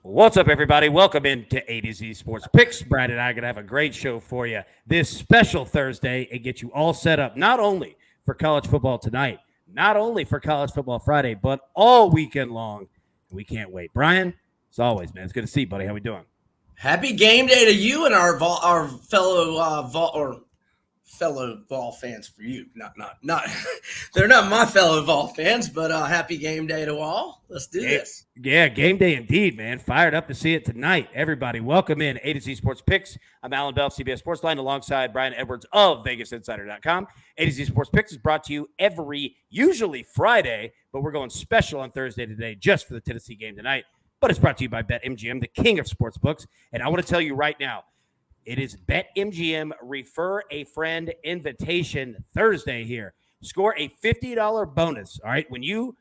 What's up, everybody? Welcome into A to Z Sports Picks. Brad and I are going to have a great show for you this special Thursday and get you all set up not only for college football tonight, not only for college football Friday, but all weekend long. We can't wait. Brian, as always, man, it's good to see you, buddy. How we doing? Happy game day to you and our fellow fellow Vol fans for you. Not they're not my fellow Vol fans, but happy game day to all. Let's do this. Yeah, game day indeed, man. Fired up to see it tonight. Everybody, welcome in A to Z Sports Picks. I'm Alan Bell, CBS Sportsline, alongside Brian Edwards of VegasInsider.com. A to Z Sports Picks is brought to you usually Friday, but we're going special on Thursday today just for the Tennessee game tonight. But it's brought to you by BetMGM, the king of sports books. And I want to tell you right now, it is BetMGM Refer a Friend Invitation Thursday here. Score a $50 bonus, all right? When your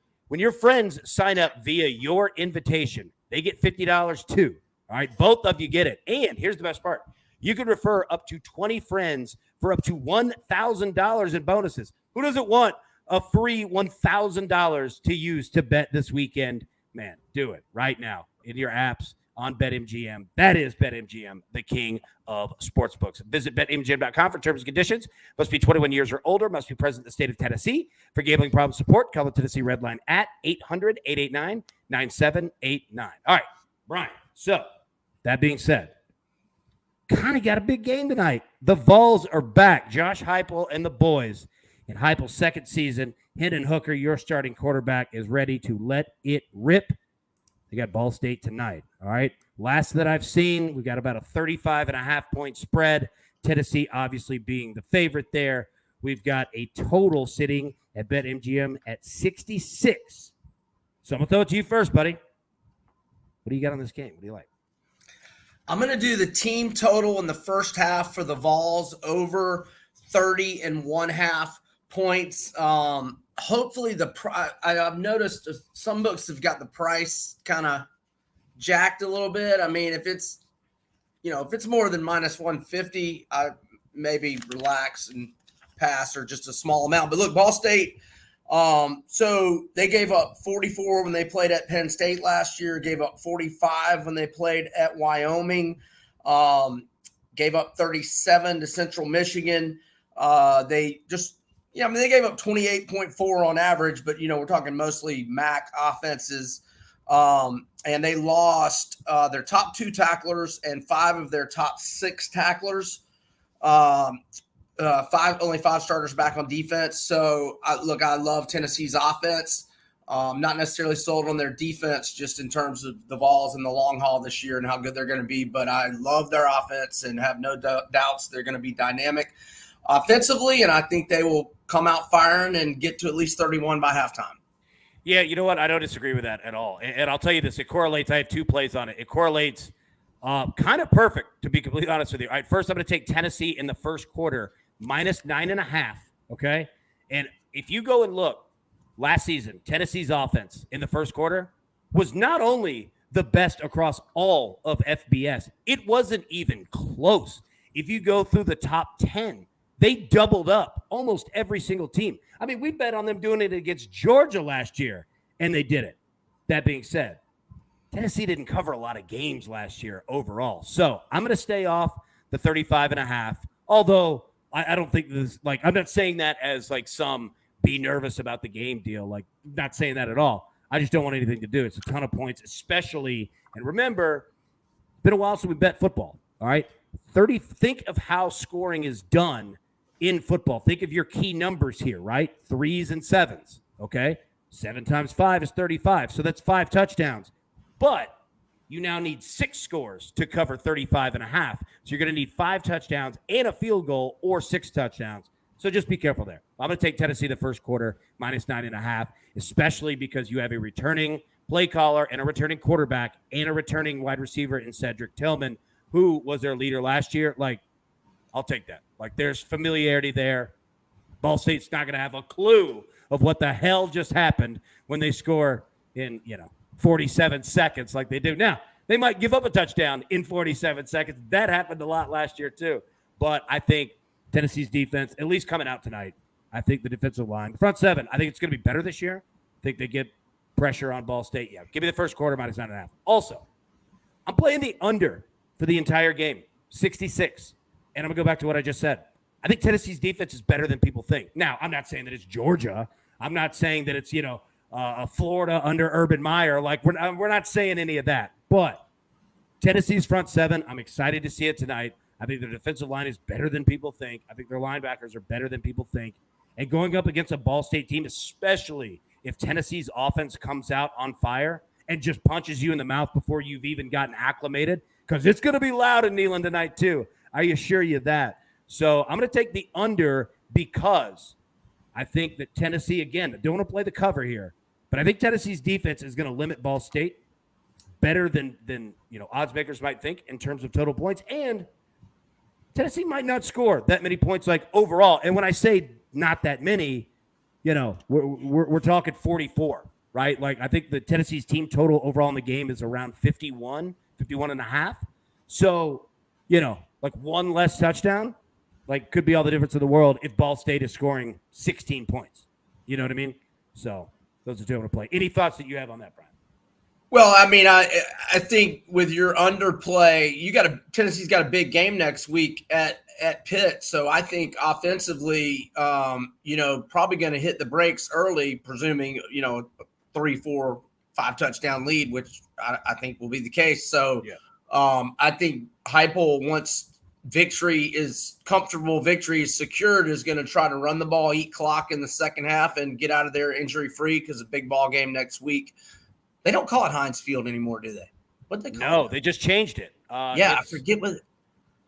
friends sign up via your invitation, they get $50 too, all right? Both of you get it. And here's the best part. You can refer up to 20 friends for up to $1,000 in bonuses. Who doesn't want a free $1,000 to use to bet this weekend? Man, do it right now in your apps on BetMGM. That is BetMGM, the king of sportsbooks. Visit BetMGM.com for terms and conditions. Must be 21 years or older. Must be present in the state of Tennessee. For gambling problem support, call the Tennessee Red Line at 800-889-9789. All right, Brian. So, that being said, kind of got a big game tonight. The Vols are back. Josh Heupel and the boys in Heupel's second season. Hendon Hooker, your starting quarterback, is ready to let it rip. They got Ball State tonight, all right? Last that I've seen, we got about a 35.5-point spread. Tennessee obviously being the favorite there. We've got a total sitting at BetMGM at 66. So I'm going to throw it to you first, buddy. What do you got on this game? What do you like? I'm going to do the team total in the first half for the Vols over 30.5 points. Hopefully I've noticed some books have got the price kind of jacked a little bit. I mean, if it's more than minus 150, I maybe relax and pass or just a small amount. But look, Ball State, so they gave up 44 when they played at Penn State last year, gave up 45 when they played at Wyoming, gave up 37 to Central Michigan. They gave up 28.4 on average, but, we're talking mostly MAC offenses. And they lost their top 2 tacklers and 5 of their top 6 tacklers. Only 5 starters back on defense. So, I love Tennessee's offense. Not necessarily sold on their defense just in terms of the Vols in the long haul this year and how good they're going to be. But I love their offense and have no doubts they're going to be dynamic offensively, and I think they will come out firing and get to at least 31 by halftime. Yeah, you know what? I don't disagree with that at all. And I'll tell you this. It correlates. I have 2 plays on it. It correlates kind of perfect, to be completely honest with you. All right, first I'm going to take Tennessee in the first quarter, minus 9.5, okay? And if you go and look, last season, Tennessee's offense in the first quarter was not only the best across all of FBS, it wasn't even close. If you go through the top 10, they doubled up almost every single team. I mean, we bet on them doing it against Georgia last year, and they did it. That being said, Tennessee didn't cover a lot of games last year overall. So I'm going to stay off the 35.5, although I don't think this, I'm not saying that as some be nervous about the game deal. Not saying that at all. I just don't want anything to do. It's a ton of points, especially, and remember, it's been a while since we bet football, all right? Think of how scoring is done in football. Think of your key numbers here, right? 3s and 7s, okay? 7 times 5 is 35, so that's 5 touchdowns. But you now need 6 scores to cover 35.5. So you're going to need 5 touchdowns and a field goal or 6 touchdowns. So just be careful there. I'm going to take Tennessee the first quarter, minus 9.5, especially because you have a returning play caller and a returning quarterback and a returning wide receiver in Cedric Tillman, who was their leader last year. I'll take that. There's familiarity there. Ball State's not going to have a clue of what the hell just happened when they score in, 47 seconds like they do now. They might give up a touchdown in 47 seconds. That happened a lot last year too. But I think Tennessee's defense, at least coming out tonight, I think the defensive line, front 7, I think it's going to be better this year. I think they get pressure on Ball State. Yeah, give me the first quarter minus 9.5. Also, I'm playing the under for the entire game, 66. And I'm going to go back to what I just said. I think Tennessee's defense is better than people think. Now, I'm not saying that it's Georgia. I'm not saying that it's, Florida under Urban Meyer. Like, we're not saying any of that. But Tennessee's front seven, I'm excited to see it tonight. I think their defensive line is better than people think. I think their linebackers are better than people think. And going up against a Ball State team, especially if Tennessee's offense comes out on fire and just punches you in the mouth before you've even gotten acclimated, because it's going to be loud in Neyland tonight too. I assure you that. So I'm going to take the under because I think that Tennessee, again, I don't want to play the cover here, but I think Tennessee's defense is going to limit Ball State better than odds makers might think in terms of total points. And Tennessee might not score that many points like overall. And when I say not that many, we're talking 44, right? Like I think the Tennessee's team total overall in the game is around 51 and a half. So, like one less touchdown, like could be all the difference in the world if Ball State is scoring 16 points. You know what I mean? So those are two I'm going to play. Any thoughts that you have on that, Brian? Well, I mean, I think with your underplay, Tennessee's got a big game next week at Pitt. So I think offensively, probably going to hit the brakes early, presuming, 3, 4, 5 touchdown lead, which I think will be the case. So I think Heupel, once comfortable victory is secured, is going to try to run the ball, eat clock in the second half, and get out of there injury free because a big ball game next week. They don't call it Heinz Field anymore, do they? What they call it? No, they just changed it. I forget what.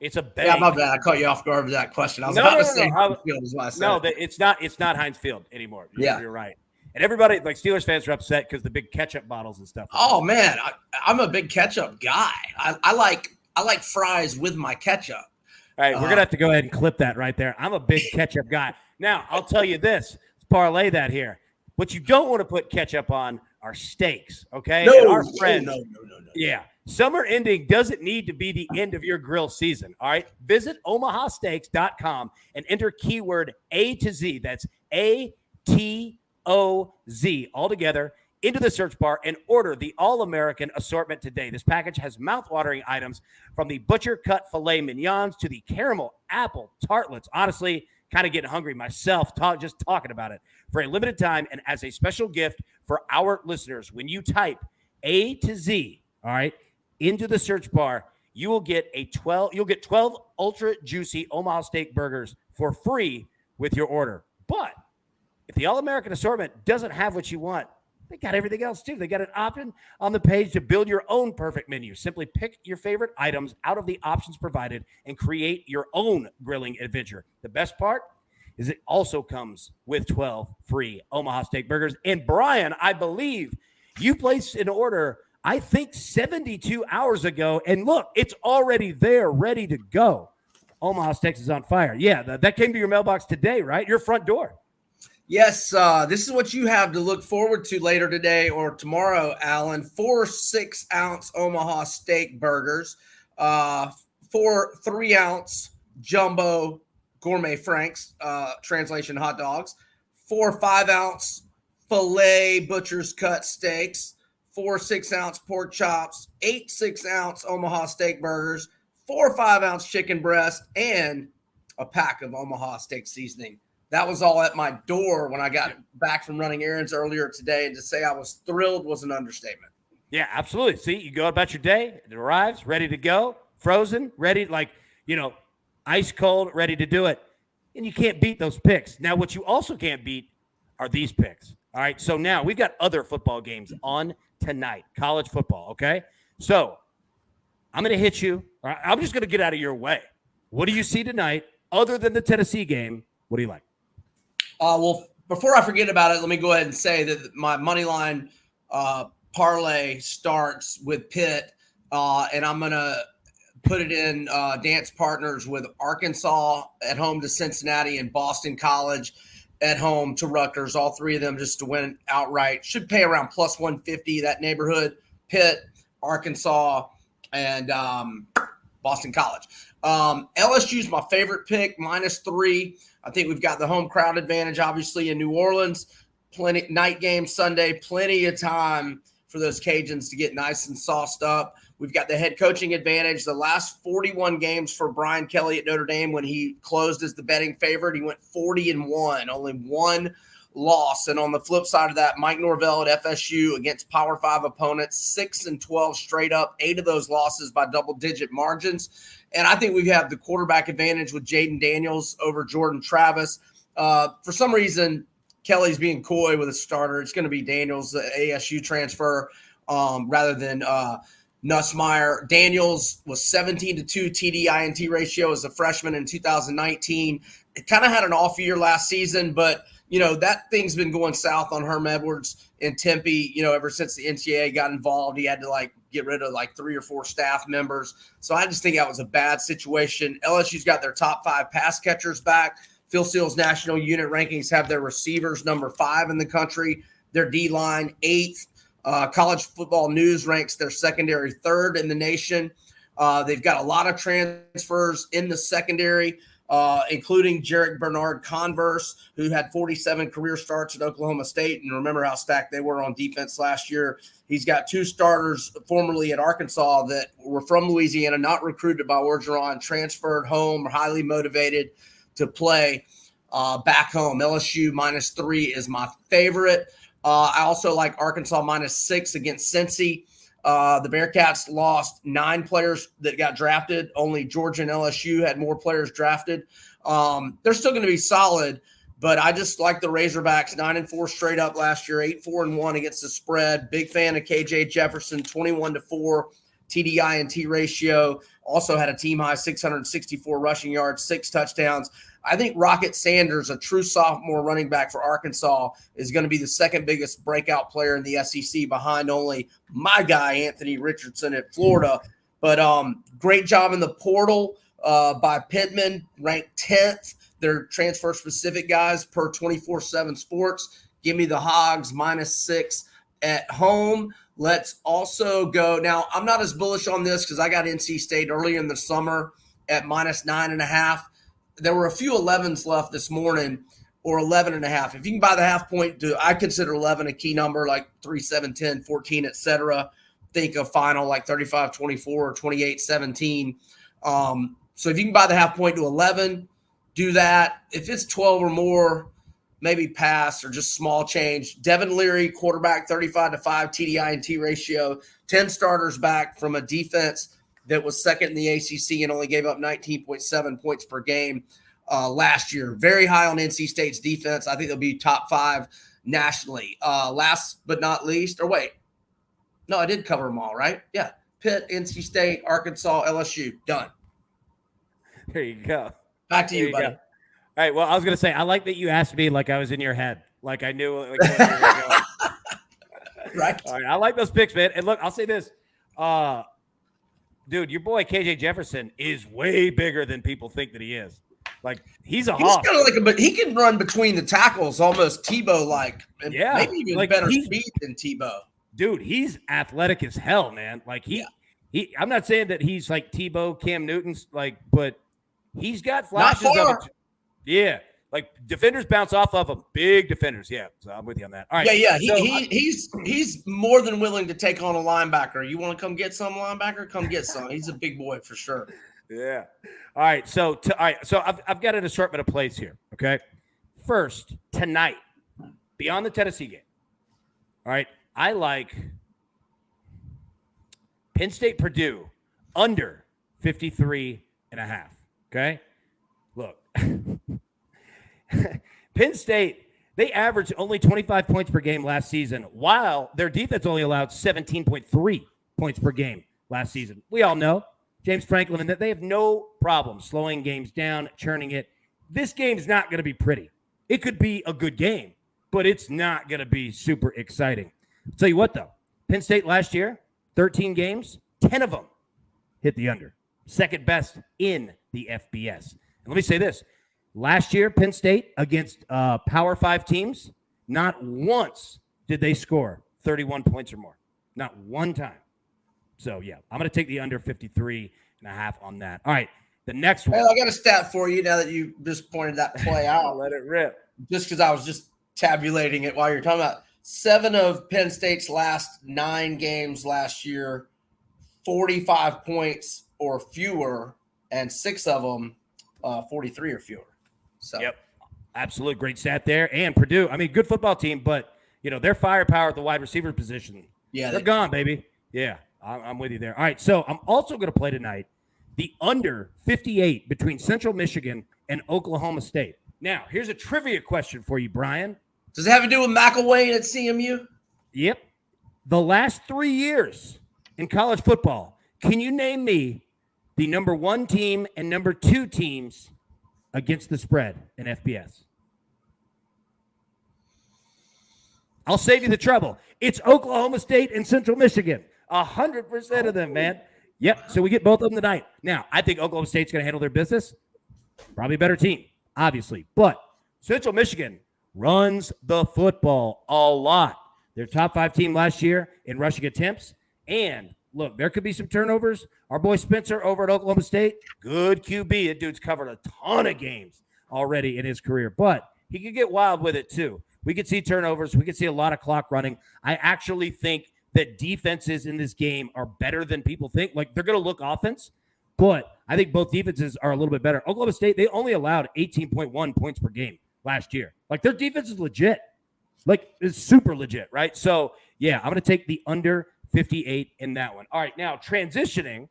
It's a bank. Yeah, my bad. I caught you off guard with that question. I was about to say Heinz Field is what I said. No, it's not Heinz Field anymore. You're right. And everybody, like Steelers fans, are upset because the big ketchup bottles and stuff. Oh man, I'm a big ketchup guy. I like fries with my ketchup. All right, we're gonna have to go ahead and clip that right there. I'm a big ketchup guy. Now I'll tell you this. Let's parlay that here. What you don't want to put ketchup on are steaks, okay? No, and our friends, no. Yeah. Summer ending doesn't need to be the end of your grill season, all right? Visit omahasteaks.com and enter keyword A to Z. That's ATOZ all together into the search bar and order the All-American assortment today. This package has mouth-watering items from the butcher-cut filet mignons to the caramel apple tartlets. Honestly, kind of getting hungry myself just talking about it. For a limited time and as a special gift for our listeners, when you type A to Z, all right, into the search bar, you will get 12 ultra juicy Omaha steak burgers for free with your order. But if the All-American assortment doesn't have what you want, they got everything else too. They got an option on the page to build your own perfect menu. Simply pick your favorite items out of the options provided and create your own grilling adventure. The best part is it also comes with 12 free Omaha steak burgers. And Brian, I believe you placed an order, I think 72 hours ago. And look, it's already there, ready to go. Omaha Steaks is on fire. Yeah, that came to your mailbox today, right? Your front door. Yes, this is what you have to look forward to later today or tomorrow, Alan. 4 6-ounce Omaha steak burgers, 4 3-ounce jumbo gourmet Franks, translation hot dogs, 4 5-ounce filet butcher's cut steaks, 4 6-ounce pork chops, 8 6-ounce Omaha steak burgers, 4 5-ounce chicken breast, and a pack of Omaha steak seasoning. That was all at my door when I got back from running errands earlier today. And to say I was thrilled was an understatement. Yeah, absolutely. See, you go about your day, it arrives, ready to go, frozen, ready, ice cold, ready to do it. And you can't beat those picks. Now, what you also can't beat are these picks. All right, so now we've got other football games on tonight, college football, okay? So I'm going to hit you. All right, I'm just going to get out of your way. What do you see tonight other than the Tennessee game? What do you like? Well, before I forget about it, let me go ahead and say that my money line parlay starts with Pitt, and I'm going to put it in dance partners with Arkansas at home to Cincinnati and Boston College at home to Rutgers. All three of them just to win outright. Should pay around plus 150, that neighborhood. Pitt, Arkansas, and Boston College. LSU's my favorite pick, -3. I think we've got the home crowd advantage, obviously, in New Orleans. Plenty night game Sunday, plenty of time for those Cajuns to get nice and sauced up. We've got the head coaching advantage. The last 41 games for Brian Kelly at Notre Dame, when he closed as the betting favorite, he went 40-1, only one loss. And on the flip side of that, Mike Norvell at FSU against Power 5 opponents, 6-12 straight up, 8 of those losses by double-digit margins. And I think we have the quarterback advantage with Jaden Daniels over Jordan Travis. For some reason, Kelly's being coy with a starter. It's going to be Daniels, the ASU transfer, rather than Nussmeier. Daniels was 17-2 TD-INT ratio as a freshman in 2019. It kind of had an off year last season, but that thing's been going south on Herm Edwards in Tempe, ever since the NCAA got involved. He had to get rid of 3 or 4 staff members. So I just think that was a bad situation. LSU's got their top 5 pass catchers back. Phil Steele's national unit rankings have their receivers number 5 in the country, their D-line 8th. College Football News ranks their secondary 3rd in the nation. They've got a lot of transfers in the secondary, including Jarek Bernard Converse, who had 47 career starts at Oklahoma State. And remember how stacked they were on defense last year. He's got 2 starters formerly at Arkansas that were from Louisiana, not recruited by Orgeron, transferred home, highly motivated to play back home. LSU -3 is my favorite. I also like Arkansas -6 against Cincy. The Bearcats lost 9 players that got drafted. Only Georgia and LSU had more players drafted. They're still going to be solid, but I just like the Razorbacks 9-4 straight up last year, 8-4-1 against the spread. Big fan of KJ Jefferson, 21-4 TD-INT ratio. Also had a team high 664 rushing yards, 6 touchdowns. I think Rocket Sanders, a true sophomore running back for Arkansas, is going to be the second biggest breakout player in the SEC behind only my guy, Anthony Richardson at Florida. But great job in the portal by Pittman, ranked 10th. They're transfer-specific guys per 24/7 Sports. Give me the Hogs -6 at home. Let's also go. Now, I'm not as bullish on this because I got NC State earlier in the summer at -9.5. There were a few 11s left this morning, or 11.5. If you can buy the half point, I consider 11 a key number, like 3, 7, 10, 14, etc. Think of final like 35-24 or 28-17. So if you can buy the half point to 11, do that. If it's 12 or more, maybe pass or just small change. Devin Leary, quarterback, 35-5 TD-INT ratio, 10 starters back from a defense that was second in the ACC and only gave up 19.7 points per game last year. Very high on NC State's defense. I think they'll be top 5 nationally. Last but not least, or wait, no, I did cover them all, right? Yeah. Pitt, NC State, Arkansas, LSU. Done. There you go. Back to you, buddy. Go. All right. Well, I was going to say, I like that you asked me like I was in your head. Like I knew where you were going. Right. All right. I like those picks, man. And look, I'll say this. Dude, your boy KJ Jefferson is way bigger than people think that he is. Like he's hawk. Kind of but he can run between the tackles, almost Tebow-like, and maybe even like better speed than Tebow. Dude, he's athletic as hell, man. Like he. I'm not saying that he's like Tebow, Cam Newton's, but he's got flashes of it. Yeah. Like defenders bounce off of him. Big defenders. Yeah. So I'm with you on that. All right. Yeah. He's more than willing to take on a linebacker. You want to come get some linebacker? Come get some. He's a big boy for sure. Yeah. All right. So I've got an assortment of plays here. Okay. First, tonight, beyond the Tennessee game. All right. I like Penn State Purdue under 53.5. Okay. Look. Penn State, they averaged only 25 points per game last season, while their defense only allowed 17.3 points per game last season. We all know James Franklin and that they have no problem slowing games down, churning it. This game's not going to be pretty. It could be a good game, but it's not going to be super exciting. I'll tell you what, though. Penn State last year, 13 games, 10 of them hit the under. Second best in the FBS. And let me say this. Last year, Penn State against Power 5 teams, not once did they score 31 points or more. Not one time. So, yeah, I'm going to take the under 53.5 on that. All right, the next one. Well, I got a stat for you now that you just pointed that play out. Let it rip. Just because I was just tabulating it while you're talking about. 7 of Penn State's last 9 games last year, 45 points or fewer, and 6 of them 43 or fewer. So, yep, absolute great stat there. And Purdue, I mean, good football team, but their firepower at the wide receiver position, they're gone, baby. Yeah, I'm with you there. All right, so I'm also going to play tonight the under 58 between Central Michigan and Oklahoma State. Now, here's a trivia question for you, Brian. Does it have to do with McElwain at CMU? Yep. The last 3 years in college football, can you name me the number 1 team and number 2 teams against the spread in FBS? I'll save you the trouble. It's Oklahoma State and Central Michigan. 100% of them, man. Yep. So we get both of them tonight. Now, I think Oklahoma State's going to handle their business. Probably a better team, obviously. But Central Michigan runs the football a lot. Their top 5 team last year in rushing attempts. And look, there could be some turnovers. Our boy Spencer over at Oklahoma State, good QB. That dude's covered a ton of games already in his career. But he could get wild with it too. We could see turnovers. We could see a lot of clock running. I actually think that defenses in this game are better than people think. Like, they're going to look offense, but I think both defenses are a little bit better. Oklahoma State, they only allowed 18.1 points per game last year. Like, their defense is legit. Like, it's super legit, right? So, yeah, I'm going to take the under 58 in that one. All right, now transitioning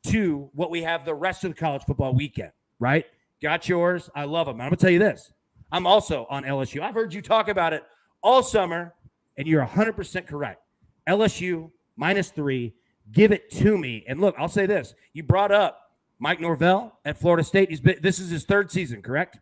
to what we have the rest of the college football weekend, right? Got yours. I love them. I'm going to tell you this. I'm also on LSU. I've heard you talk about it all summer, and you're 100% correct. LSU -3. Give it to me. And look, I'll say this. You brought up Mike Norvell at Florida State. This is his 3rd season, correct?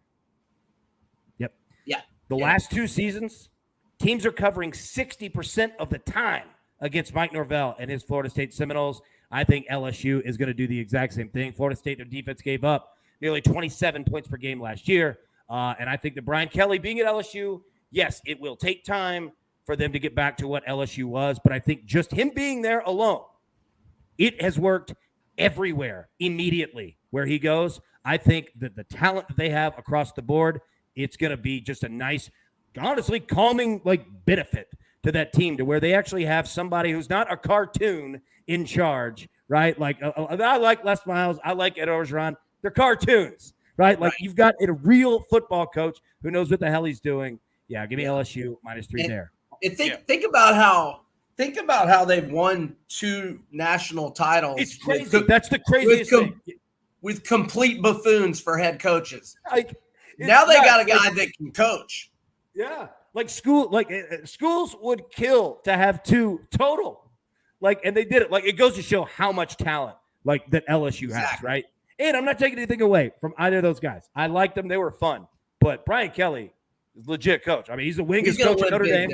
Yep. Yeah. The last 2 seasons, teams are covering 60% of the time against Mike Norvell and his Florida State Seminoles. I think LSU is going to do the exact same thing. Florida State, their defense gave up nearly 27 points per game last year. And I think that Brian Kelly being at LSU, yes, it will take time for them to get back to what LSU was. But I think just him being there alone, it has worked everywhere immediately where he goes. I think that the talent that they have across the board, it's going to be just a nice, honestly, calming benefit to that team, to where they actually have somebody who's not a cartoon in charge, right? Like, I like Les Miles. I like Ed Orgeron. They're cartoons, right? Like, you've got a real football coach who knows what the hell he's doing. Yeah, give me LSU -3 there. And think about how they've won 2 national titles. It's crazy. That's the craziest thing. With complete buffoons for head coaches. Now they got a guy that can coach. Yeah, schools would kill to have 2 total. And they did it. It goes to show how much talent that LSU has, right? And I'm not taking anything away from either of those guys. I liked them; they were fun. But Brian Kelly is a legit coach. I mean, he's the winningest coach at Notre Dame.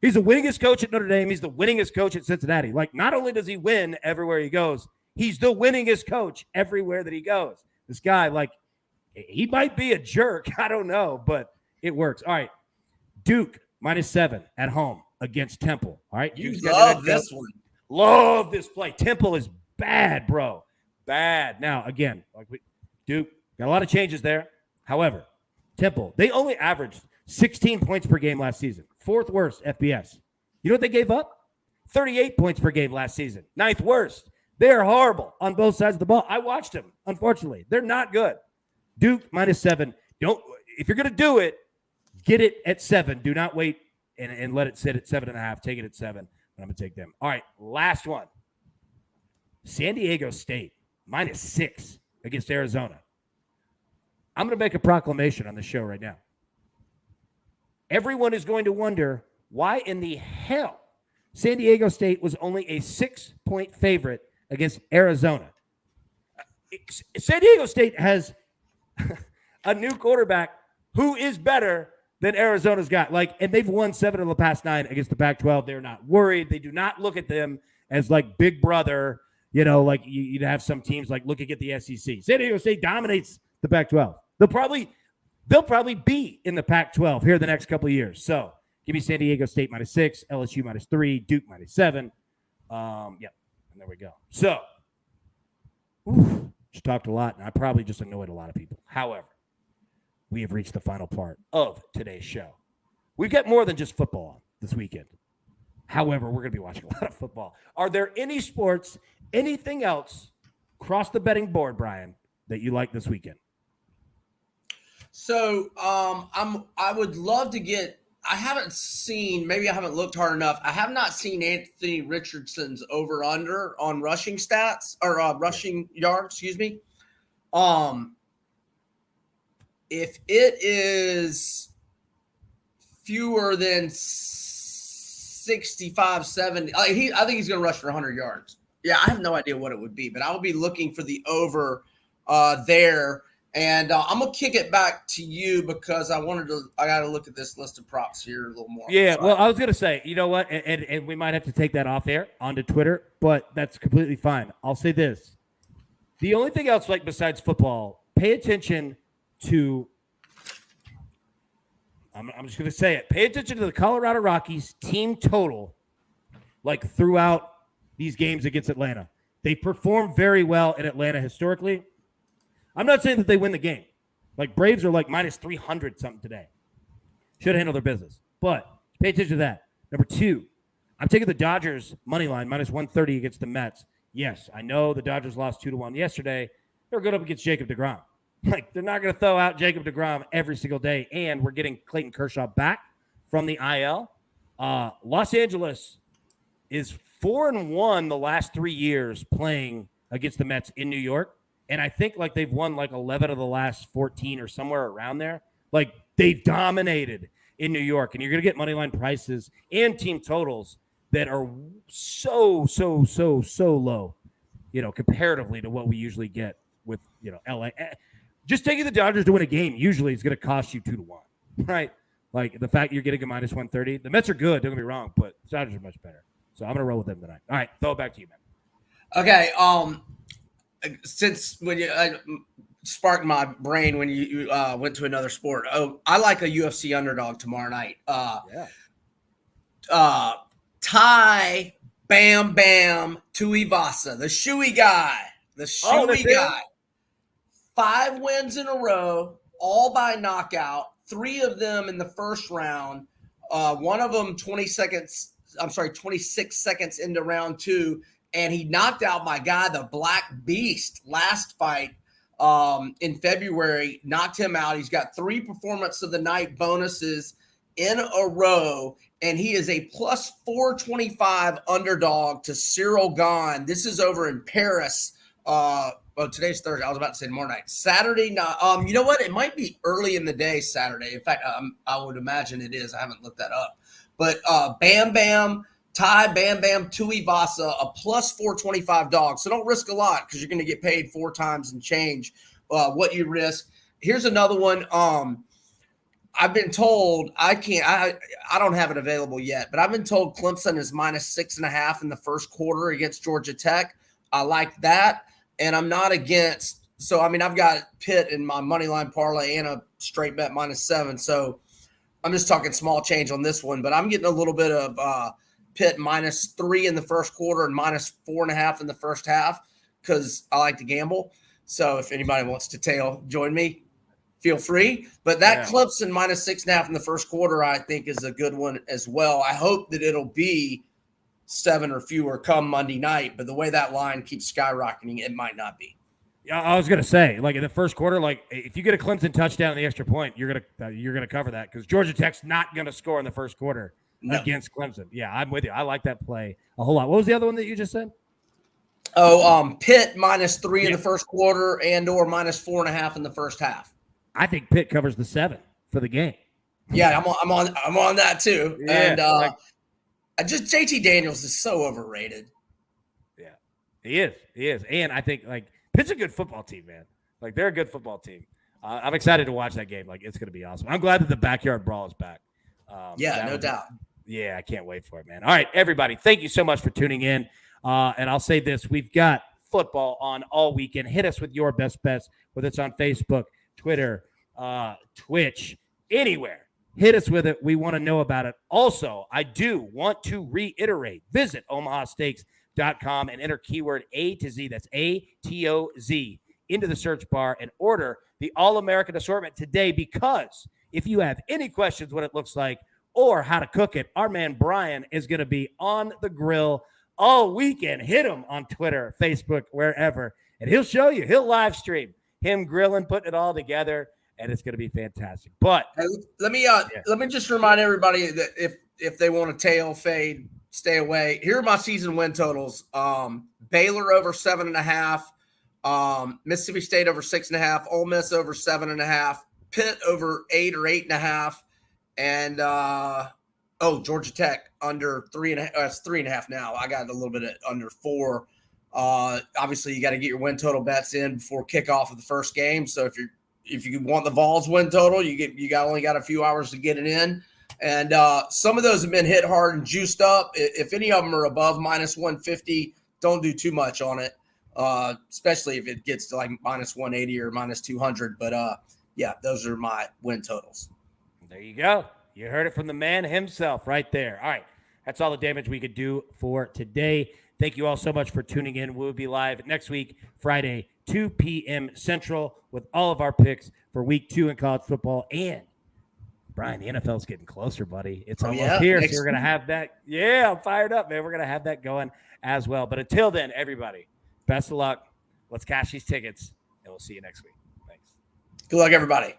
He's the winningest coach at Notre Dame. He's the winningest coach at Cincinnati. Not only does he win everywhere he goes, he's the winningest coach everywhere that he goes. This guy, he might be a jerk. I don't know, but it works. All right. Duke -7 at home against Temple. All right. You love this one. Love this play. Temple is bad, bro. Bad. Now, again, Duke got a lot of changes there. However, Temple, they only averaged 16 points per game last season. 4th worst FBS. You know what they gave up? 38 points per game last season. 9th worst. They're horrible on both sides of the ball. I watched them, unfortunately. They're not good. Duke -7. If you're going to do it, get it at 7. Do not wait and let it sit at 7.5. Take it at 7. I'm going to take them. All right, last one. San Diego State -6 against Arizona. I'm going to make a proclamation on the show right now. Everyone is going to wonder why in the hell San Diego State was only a 6-point favorite against Arizona. San Diego State has a new quarterback who is better than Arizona's got. And they've won 7 of the past 9 against the Pac-12. They're not worried. They do not look at them as big brother. You'd have some teams looking at the SEC. San Diego State dominates the Pac-12. They'll probably be in the Pac-12 here the next couple of years. So give me San Diego State -6, LSU -3, Duke -7. And there we go. So just talked a lot, and I probably just annoyed a lot of people. However, we have reached the final part of today's show. We've got more than just football. this weekend. However, we're going to be watching a lot of football. Are there any sports, anything else across the betting board, Brian, that you like this weekend? So I would love to get. I haven't seen. Maybe I haven't looked hard enough. I have not seen Anthony Richardson's over under on rushing stats or rushing yards. Excuse me. If it is fewer than 65, 70, I think he's going to rush for 100 yards. Yeah, I have no idea what it would be, but I will be looking for the over there. And I'm going to kick it back to you because I got to look at this list of props here a little more. Yeah, well, I was going to say, you know what? And we might have to take that off air onto Twitter, but that's completely fine. I'll say this. The only thing else, like besides football, pay attention to, I'm just going to say it, pay attention to the Colorado Rockies team total, like throughout these games against Atlanta. They performed very well in Atlanta historically. I'm not saying that they win the game. Like, Braves are like minus 300 something today. Should handle their business. But pay attention to that. Number 2, I'm taking the Dodgers money line, minus 130 against the Mets. Yes, I know the Dodgers lost 2-1 yesterday. They're good up against Jacob deGrom. Like, they're not going to throw out Jacob deGrom every single day. And we're getting Clayton Kershaw back from the IL. Los Angeles is 4-1 the last 3 years playing against the Mets in New York. And I think like they've won like 11 of the last 14 or somewhere around there. Like, they've dominated in New York. And you're going to get money line prices and team totals that are so low, you know, comparatively to what we usually get with, you know, LA. Just taking the Dodgers to win a game usually is going to cost you 2-1, right? Like, the fact you're getting a minus 130. The Mets are good, don't get me wrong, but the Dodgers are much better. So I'm going to roll with them tonight. All right, throw it back to you, man. Okay, since when you sparked my brain when you went to another sport. Oh, I like a UFC underdog tomorrow night. Ty Bam Bam Tuivasa, the shoey guy. The shoey guy. 5 wins in a row, all by knockout. 3 of them in the first round. One of them 26 seconds into round 2. And he knocked out my guy, the Black Beast, last fight in February, knocked him out. He's got 3 performance of the night bonuses in a row, and he is a plus 425 underdog to Cyril Gane. This is over in Paris. Today's Thursday. I was about to say tomorrow night. Saturday night. You know what? It might be early in the day Saturday. In fact, I would imagine it is. I haven't looked that up. But Bam Bam, Ty Bam Bam Tuivasa, a plus 425 dog. So don't risk a lot because you're going to get paid 4 times and change what you risk. Here's another one. I've been told I don't have it available yet, but I've been told Clemson is minus 6.5 in the first quarter against Georgia Tech. I like that. And I'm not against. So, I mean, I've got Pitt in my money line parlay and a straight bet minus 7. So I'm just talking small change on this one, but I'm getting a little bit of Pitt minus 3 in the first quarter and minus 4.5 in the first half because I like to gamble. So if anybody wants to join me, feel free. But that Clemson minus 6.5 in the first quarter, I think, is a good one as well. I hope that it'll be 7 or fewer come Monday night, but the way that line keeps skyrocketing, it might not be. Yeah, I was gonna say, like in the first quarter, like if you get a Clemson touchdown in the extra point, you're gonna cover that because Georgia Tech's not gonna score in the first quarter against Clemson. Yeah, I'm with you. I like that play a whole lot. What was the other one that you just said? Pitt minus 3 in the first quarter and or minus 4.5 in the first half. I think Pitt covers the 7 for the game. Yeah, I'm on that too. Yeah, and just JT Daniels is so overrated. Yeah, he is, and I think like Pitt's a good football team, man. Like they're a good football team. I'm excited to watch that game. Like it's going to be awesome. I'm glad that the backyard brawl is back. No doubt. Yeah, I can't wait for it, man. All right, everybody, thank you so much for tuning in. And I'll say this: we've got football on all weekend. Hit us with your best bets, whether it's on Facebook, Twitter, Twitch, anywhere. Hit us with it. We want to know about it. Also, I do want to reiterate, visit omahasteaks.com and enter keyword A to Z. That's ATOZ into the search bar and order the All-American assortment today because if you have any questions what it looks like or how to cook it, our man Brian is going to be on the grill all weekend. Hit him on Twitter, Facebook, wherever, and he'll show you. He'll live stream him grilling, putting it all together, and it's going to be fantastic. But let me just remind everybody that if they want to tail fade, stay away. Here are my season win totals. Baylor over 7.5. Mississippi State over 6.5. Ole Miss over 7.5. Pitt over 8 or 8.5. And Georgia Tech under 3.5. It's 3.5 now. I got a little bit of under 4. Obviously, you got to get your win total bets in before kickoff of the first game. So if you want the Vols win total, you only got a few hours to get it in. And some of those have been hit hard and juiced up. If any of them are above minus 150, don't do too much on it, especially if it gets to like minus 180 or minus 200. But those are my win totals. There you go. You heard it from the man himself right there. All right. That's all the damage we could do for today. Thank you all so much for tuning in. We'll be live next week, Friday, 2 p.m. Central, with all of our picks for week 2 in college football. And, Brian, the NFL's getting closer, buddy. It's almost here, so we're going to have that. Yeah, I'm fired up, man. We're going to have that going as well. But until then, everybody, best of luck. Let's cash these tickets, and we'll see you next week. Thanks. Good luck, everybody.